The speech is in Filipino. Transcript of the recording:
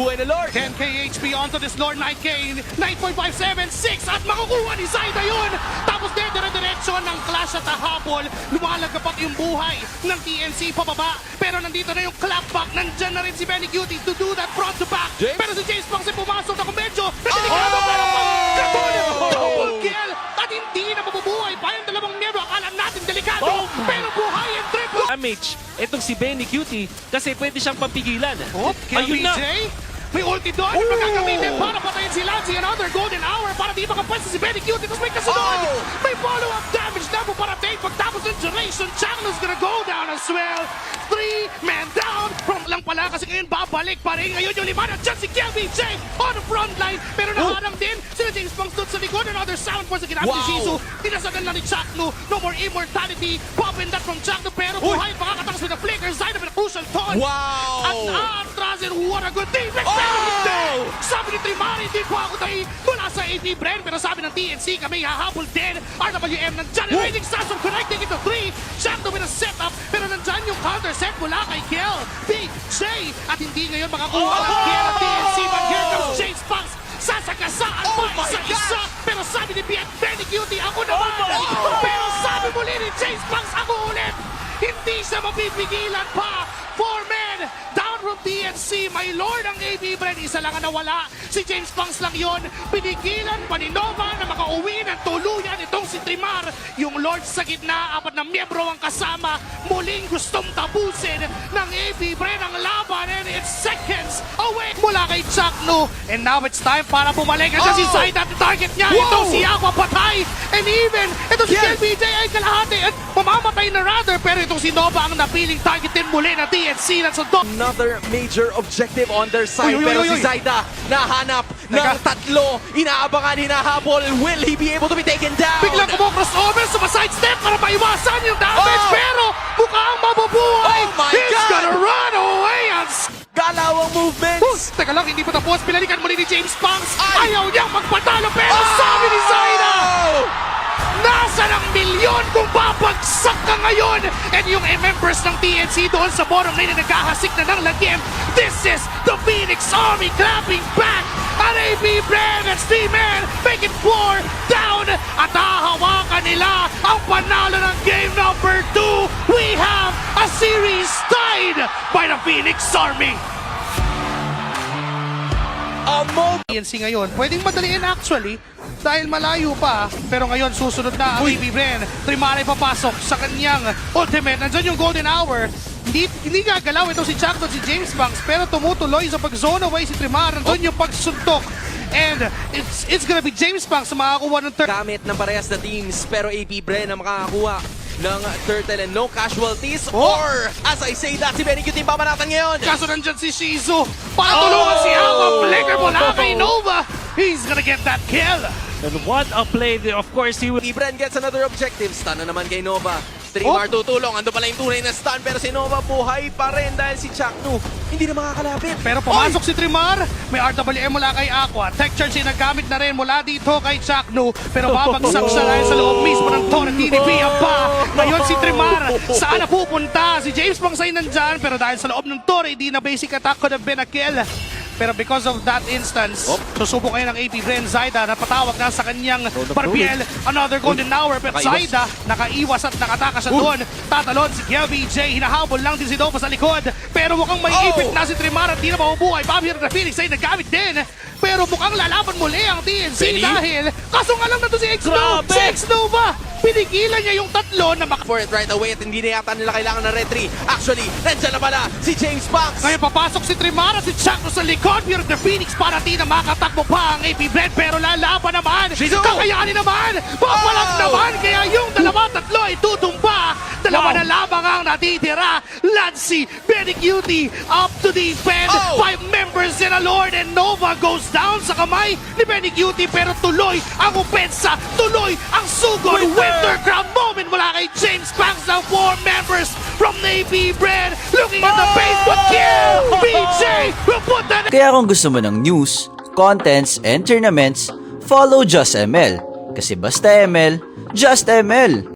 buhay na Lord. 10k HP onto this Lord, 9k, 9.576 at makukuha ni Zaida yun. Tapos dire-diretso ng clash at habol. Lumalagapak yung buhay ng TNC pababa. Pero nandito na yung clapback. Nandyan na rin si Benny Cutie to do that front to back. James? Pero si James Punks ay pumasok na kung medyo natiligado pero pagkatuloy double kill at hindi na mabubuhay pa yung dalawang Nero. Akala natin delikado pero buhay and triple. Damage itong si Benny Cutie kasi pwede siyang papigilan. Oh, Ayun na. KBJ. May ulti doon. May magkakamitin para patayin si Lancy. Another golden hour para di makapwesta si Benny Cutie. Tapos may kasunod. May follow-up damage na po para take. Pagtapos ng duration, Channel's gonna go down as well. 3 men down. From lang pala kasi ngayon babalik pa rin. Ngayon yung lima na dyan si KBJ on the front line. Pero naharang din sila James Punks doon sa likod. Another sound for sa ginamit ni Shizu. Tinasagan lang ni Chakno. No more immortality. Popping that from Chakno. Pero buhay makakatakas with the flicker. Zaida with a crucial taunt. Wow! At Atrasin, what a good thing! Sabi ni Trimari, hindi po ako tayo mula sa AP Bren, pero sabi ng TNC, kami hahabol din. RWM nandyan, Raging Sassum connecting into 3. Shakto with a setup, pero nandyan yung counter set mula kay Kel. Big J, at hindi ngayon makakuha ng Kel at TNC, but here comes James Punks. Sasagasaan pa isa-isa, pero sabi ni Benny Cutie, ako naman. Pero sabi muli ni James Punks, ako ulit. Hindi siya mapipigilan pa. 4 men down from TNC. My Lord ang AB Bren. Isa lang ang nawala. Si James Punks lang yon. Pinigilan pa ni Nova na makauwi ng tuluyan itong si Trimar. Yung Lord sa gitna, 4 na miyembro ang kasama. Muling gustong tapusin ng AB Bren ang laban. And it's seconds away mula kay Chakno. And now it's time para bumalik. At si Zaida, target niya. Itong si Aqua patay. And even, ito si KBJ ay kalahati. At mamamatay na rather. Pero itong si Nova ang napiling targetin muli na TNC na sa Another major objective on their side. Pero si Zaida nahanap ng tatlo. Inaabangan, hinahabol. Will he be able to be taken down? Biglang kumo-crossover, suma-sidestep para maiwasan yung damage. Pero mukhang mabubuhay. Oh my He's God! gonna run away. Galawang movements. Teka lang, hindi pa tapos. Pinalikan muli ni James Punks. Ayaw niyang magpatalo. Pero sabi ni Zaida, nasa ng milyon kung babagsak ka ngayon. And yung members ng TNC doon sa bottom lane na naghahasik na ng lagim. This is the Phoenix Army clapping back. At AB Bren and Steeman make it 4 down. At hahawakan nila ang panalo ng game number 2. We have a series tied by the Phoenix Army. TNC ngayon, pwedeng madaliin actually dahil malayo pa, pero ngayon susunod na ang AB Bren. Trimare papasok sa kanyang ultimate. Nandyan yung golden hour. Hindi gagalaw ito si Chakno at si James Punks, pero tumutuloy sa pag-zone away si Trimare. Nandun yung pagsuntok. And it's gonna be James Punks na makakuha ng third. Gamit ng parehas na teams, pero AP Bren ang makakakuha ng turtle and no casualties. Or, as I say that, si Benny Cutie pamanatan ngayon. Kaso nandyan si Shizu. Patulungan si Aqua. Flicker mula kay Nova. He's gonna get that kill. And what a play there. Of course, he will... Bren gets another objective. Stun na naman kay Nova. Trimar tutulong. Ando pala yung tunay na stun. Pero si Nova buhay pa rin dahil si Chakno hindi na makakalapit. Pero pumasok si Trimar. May RWM mula kay Aqua. Tech charge ay nagamit na rin mula dito kay Chakno. Pero babagsak siya dahil sa loob mismo ng Torre. Tinibiyang pa. Ngayon si Trimar. Saan na pupunta? Si James Punks ay nandyan. Pero dahil sa loob ng Torre, di na basic attack could have been a kill. Pero because of that instance, susubok ngayon ng AP Bren. Zaida napatawag na sa kanyang Barbiel. Another golden hour. Pero Zaida nakaiwas at nakatakas siya doon. Tatalon si KBJ. Hinahabol lang din si Nova sa likod. Pero mukhang may ipit na si Trimar at di na mabubuhay. Bobby na Phoenix ay nagamit din. Pero mukhang lalaban muli ang TNC dahil kaso nga lang na to si X-Nova. Si X-Nova, pinigilan niya yung tatlo na For it right away at hindi na yata nila kailangan ng retry. Actually, nandiyan na pala si James Punks. Ngayon papasok si Trimar at si Chakno sa likod. Pero the Phoenix para di na makatakbo pa ang AP Bren. Pero lalaban naman. Kakayanin naman. Papalag naman. Kaya yung dalawa-tatlo ay tutumba. Dalawa na lamang ang natitira. Lancy, Benny Cutie up to defend. 5 members in a Lord and Nova goes down sa kamay ni Benny Cutie. Pero tuloy ang opensa. Tuloy ang sugod. Wintercraft moment mula kay James Punks. Now 4 members from the AP Bren looking at the base. But kill! BJ will put that. Kaya kung gusto mo ng news, contents, and tournaments, follow Just ML. Kasi basta ML, Just ML.